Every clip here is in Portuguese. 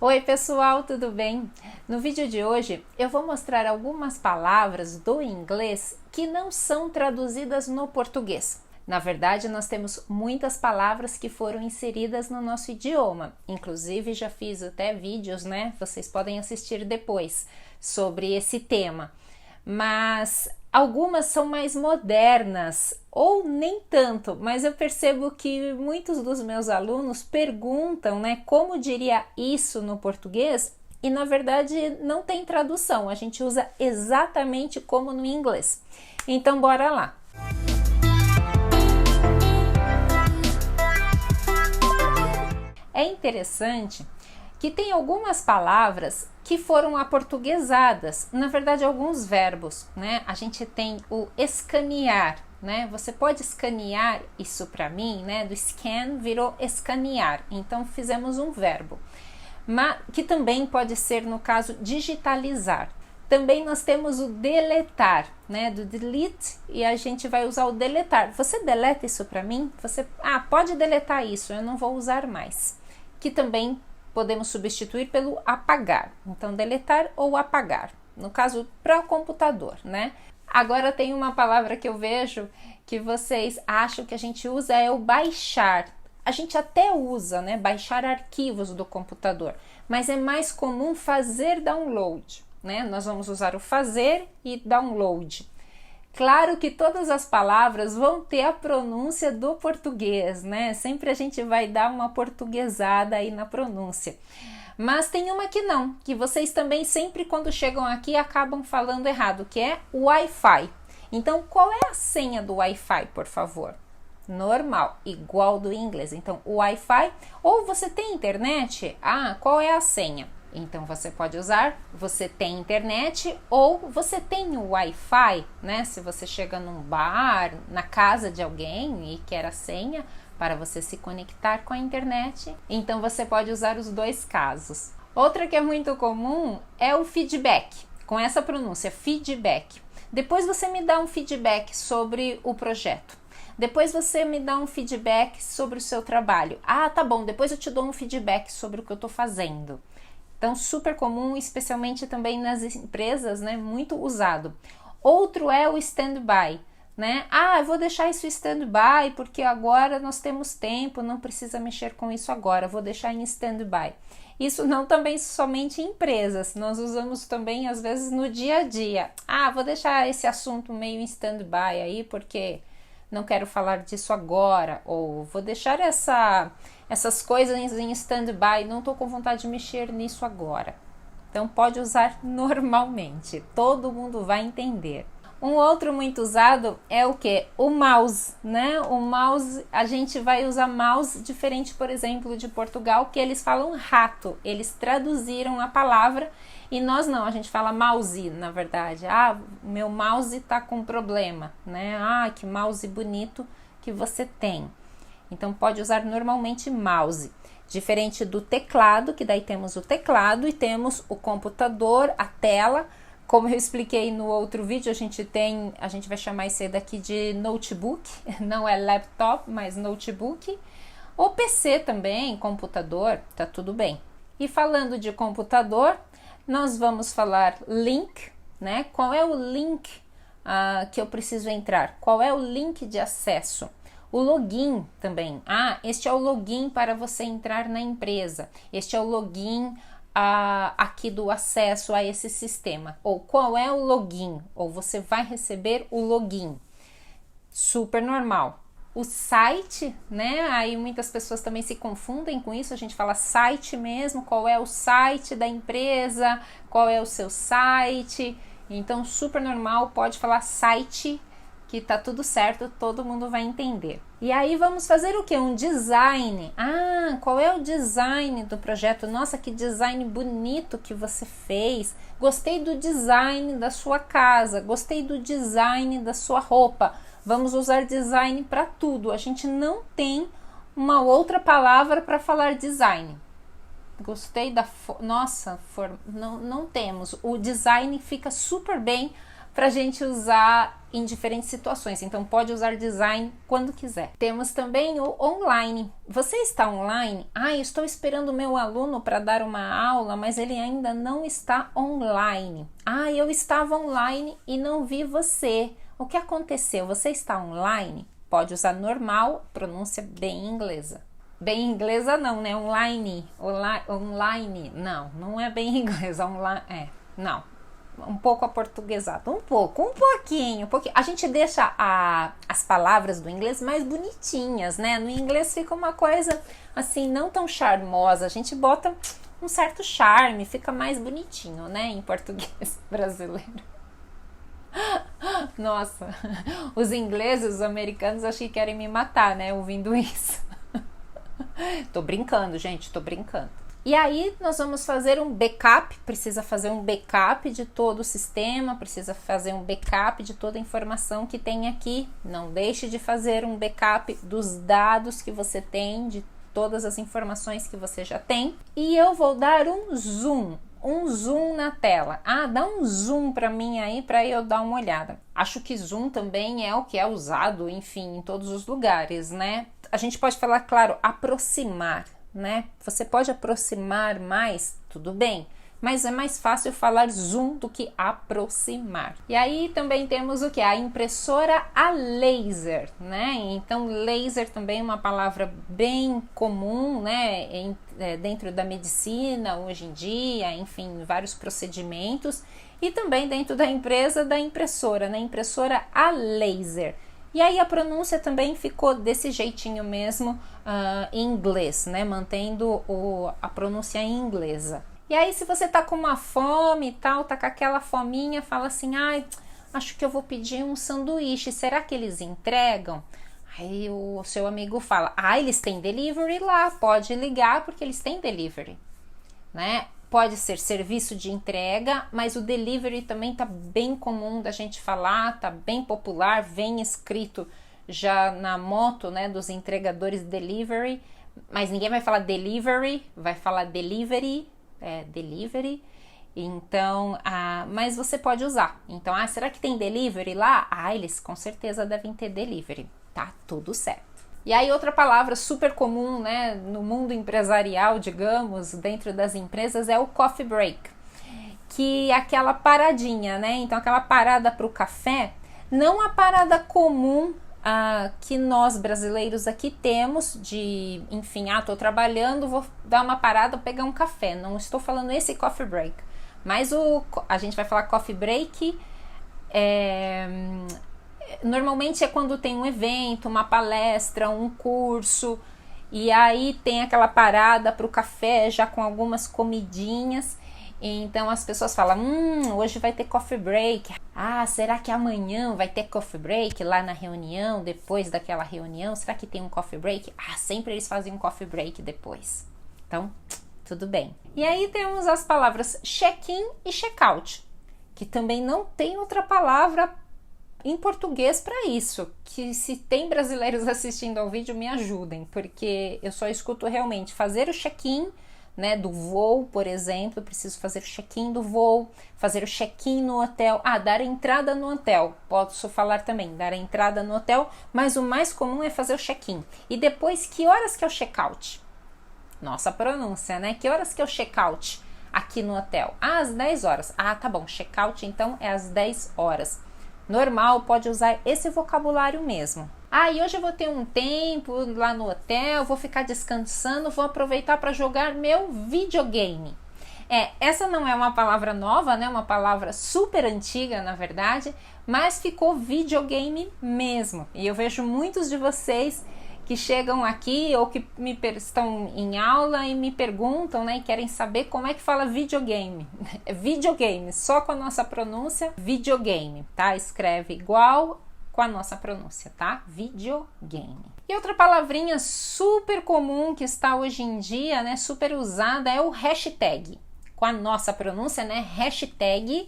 Oi pessoal, tudo bem? No vídeo de hoje eu vou mostrar algumas palavras do inglês que não são traduzidas no português. Na verdade, nós temos muitas palavras que foram inseridas no nosso idioma. Inclusive, já fiz até vídeos, né? Vocês podem assistir depois sobre esse tema. Mas algumas são mais modernas ou nem tanto, mas eu percebo que muitos dos meus alunos perguntam, né, como diria isso no português e na verdade não tem tradução, a gente usa exatamente como no inglês. Então bora lá! É interessante que tem algumas palavras que foram aportuguesadas, na verdade alguns verbos, né? A gente tem o escanear, né? Você pode escanear isso para mim, né? Do scan virou escanear, então fizemos um verbo, mas que também pode ser no caso digitalizar. Também nós temos o deletar, né? Do delete e a gente vai usar o deletar. Você deleta isso para mim? Você pode deletar isso, eu não vou usar mais. Que também podemos substituir pelo apagar. Então, deletar ou apagar. No caso, para o computador, né? Agora tem uma palavra que eu vejo que vocês acham que a gente usa, é o baixar. A gente até usa, né? Baixar arquivos do computador. Mas é mais comum fazer download, né? Nós vamos usar o fazer e download. Claro que todas as palavras vão ter a pronúncia do português, né? Sempre a gente vai dar uma portuguesada aí na pronúncia. Mas tem uma que não, que vocês também sempre quando chegam aqui acabam falando errado, que é o Wi-Fi. Então, qual é a senha do Wi-Fi, por favor? Normal, igual do inglês. Então, o Wi-Fi, ou você tem internet? Qual é a senha? Então, você pode usar, você tem internet ou você tem o Wi-Fi, né? Se você chega num bar, na casa de alguém e quer a senha para você se conectar com a internet, então você pode usar os dois casos. Outra que é muito comum é o feedback, com essa pronúncia, feedback. Depois você me dá um feedback sobre o projeto. Depois você me dá um feedback sobre o seu trabalho. Tá bom, depois eu te dou um feedback sobre o que eu estou fazendo. Então, super comum, especialmente também nas empresas, né? Muito usado. Outro é o stand-by, né? Eu vou deixar isso stand-by porque agora nós temos tempo, não precisa mexer com isso agora, vou deixar em stand-by. Isso não também somente em empresas, nós usamos também às vezes no dia a dia. Vou deixar esse assunto meio em stand-by aí porque não quero falar disso agora, ou vou deixar essas coisas em stand-by, não estou com vontade de mexer nisso agora. Então pode usar normalmente, todo mundo vai entender. Um outro muito usado é o que? O mouse, né? O mouse, a gente vai usar mouse diferente, por exemplo, de Portugal, que eles falam rato, eles traduziram a palavra e nós não, a gente fala mouse, na verdade. Meu mouse tá com problema, né? Que mouse bonito que você tem. Então, pode usar normalmente mouse. Diferente do teclado, que daí temos o teclado e temos o computador, a tela. Como eu expliquei no outro vídeo, a gente vai chamar esse daqui de notebook. Não é laptop, mas notebook. Ou PC também, computador, tá tudo bem. E falando de computador, nós vamos falar link, né? Qual é o link que eu preciso entrar? Qual é o link de acesso? O login também. Este é o login para você entrar na empresa. Este é o login aqui do acesso a esse sistema. Ou qual é o login? Ou você vai receber o login. Super normal. O site, né? Aí muitas pessoas também se confundem com isso. A gente fala site mesmo. Qual é o site da empresa? Qual é o seu site? Então, super normal. Pode falar site, que tá tudo certo, todo mundo vai entender. E aí vamos fazer o que? Um design. Qual é o design do projeto? Nossa, que design bonito que você fez. Gostei do design da sua casa, gostei do design da sua roupa. Vamos usar design para tudo. A gente não tem uma outra palavra para falar design. Gostei da... Nossa, não temos. O design fica super bem para a gente usar em diferentes situações. Então pode usar design quando quiser. Temos também o online. Você está online? Ah, estou esperando o meu aluno para dar uma aula, mas ele ainda não está online. Ah, eu estava online e não vi você. O que aconteceu? Você está online? Pode usar normal, pronúncia bem inglesa. Bem inglesa não, né? Online. Online. Não é bem inglesa. Não. Um pouco aportuguesado. Um pouquinho. A gente deixa as palavras do inglês mais bonitinhas, né? No inglês fica uma coisa assim, não tão charmosa. A gente bota um certo charme, fica mais bonitinho, né? Em português brasileiro. Nossa, os ingleses, os americanos, acho que querem me matar, né? Ouvindo isso. Tô brincando, gente, tô brincando. E aí nós vamos fazer um backup, precisa fazer um backup de todo o sistema, precisa fazer um backup de toda a informação que tem aqui. Não deixe de fazer um backup dos dados que você tem, de todas as informações que você já tem. E eu vou dar um zoom na tela. Ah, dá um zoom para mim aí para eu dar uma olhada. Acho que zoom também é o que é usado, enfim, em todos os lugares, né? A gente pode falar, claro, aproximar, né? Você pode aproximar mais, tudo bem, mas é mais fácil falar zoom do que aproximar. E aí também temos o que? A impressora a laser, né? Então laser também é uma palavra bem comum, né? Dentro da medicina hoje em dia, enfim, vários procedimentos, e também dentro da empresa da impressora, né? Impressora a laser. E aí a pronúncia também ficou desse jeitinho mesmo em inglês, né? Mantendo a pronúncia inglesa. E aí se você tá com uma fome e tal, tá com aquela fominha, fala assim, ai, acho que eu vou pedir um sanduíche, será que eles entregam? Aí o seu amigo fala, eles têm delivery lá, pode ligar porque eles têm delivery, né? Pode ser serviço de entrega, mas o delivery também tá bem comum da gente falar, tá bem popular, vem escrito já na moto, né, dos entregadores delivery, mas ninguém vai falar delivery, vai falar delivery, delivery. Então, mas você pode usar. Então, será que tem delivery lá? Eles com certeza devem ter delivery, tá tudo certo. E aí outra palavra super comum, né, no mundo empresarial, digamos, dentro das empresas, é o coffee break, que é aquela paradinha, né? Então aquela parada para o café, não a parada comum que nós brasileiros aqui temos de, enfim, tô trabalhando, vou dar uma parada, pegar um café. Não estou falando esse coffee break, mas a gente vai falar coffee break. Normalmente é quando tem um evento, uma palestra, um curso, e aí tem aquela parada para o café já com algumas comidinhas. Então as pessoas falam, hoje vai ter coffee break. Será que amanhã vai ter coffee break lá na reunião, depois daquela reunião? Será que tem um coffee break? Sempre eles fazem um coffee break depois. Então, tudo bem. E aí temos as palavras check-in e check-out, que também não tem outra palavra em português para isso, que se tem brasileiros assistindo ao vídeo, me ajudem, porque eu só escuto realmente fazer o check-in, né, do voo, por exemplo, eu preciso fazer o check-in do voo, fazer o check-in no hotel, dar entrada no hotel, posso falar também, dar entrada no hotel, mas o mais comum é fazer o check-in. E depois, que horas que é o check-out? Nossa pronúncia, né? Que horas que é o check-out aqui no hotel? Às 10 horas. Tá bom, check-out então é às 10 horas. Normal, pode usar esse vocabulário mesmo. E hoje eu vou ter um tempo lá no hotel, vou ficar descansando, vou aproveitar para jogar meu videogame. Essa não é uma palavra nova, né? Uma palavra super antiga, na verdade, mas ficou videogame mesmo. E eu vejo muitos de vocês que chegam aqui ou que estão em aula e me perguntam, né, e querem saber como é que fala videogame. Videogame, só com a nossa pronúncia, videogame, tá? Escreve igual com a nossa pronúncia, tá? Videogame. E outra palavrinha super comum que está hoje em dia, né, super usada, é o hashtag. Com a nossa pronúncia, né, hashtag,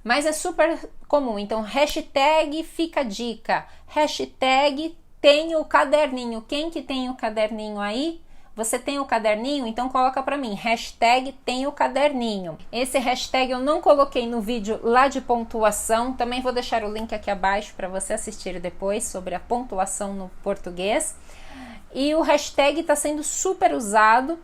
mas é super comum. Então, hashtag fica a dica, hashtag tem o caderninho. Quem que tem o caderninho aí? Você tem o caderninho? Então coloca para mim, hashtag tem o caderninho. Esse hashtag eu não coloquei no vídeo lá de pontuação, também vou deixar o link aqui abaixo para você assistir depois sobre a pontuação no português. E o hashtag está sendo super usado.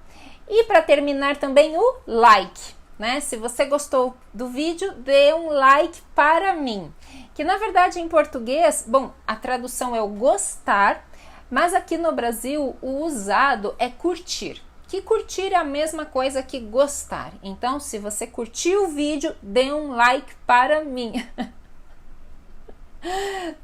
E para terminar também o like, né? Se você gostou do vídeo, dê um like para mim. Que na verdade em português, bom, a tradução é o gostar, mas aqui no Brasil o usado é curtir. Que curtir é a mesma coisa que gostar. Então, se você curtiu o vídeo, dê um like para mim.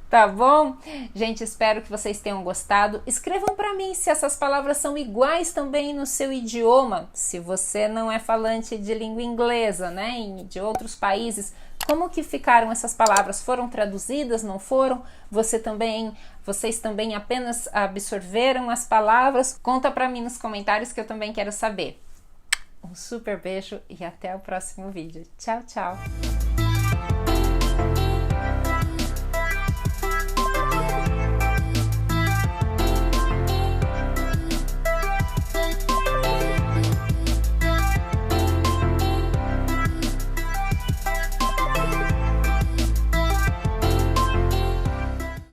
Tá bom? Gente, espero que vocês tenham gostado. Escrevam para mim se essas palavras são iguais também no seu idioma. Se você não é falante de língua inglesa, né, de outros países, como que ficaram essas palavras? Foram traduzidas? Não foram? Vocês também apenas absorveram as palavras? Conta para mim nos comentários que eu também quero saber. Um super beijo e até o próximo vídeo. Tchau, tchau!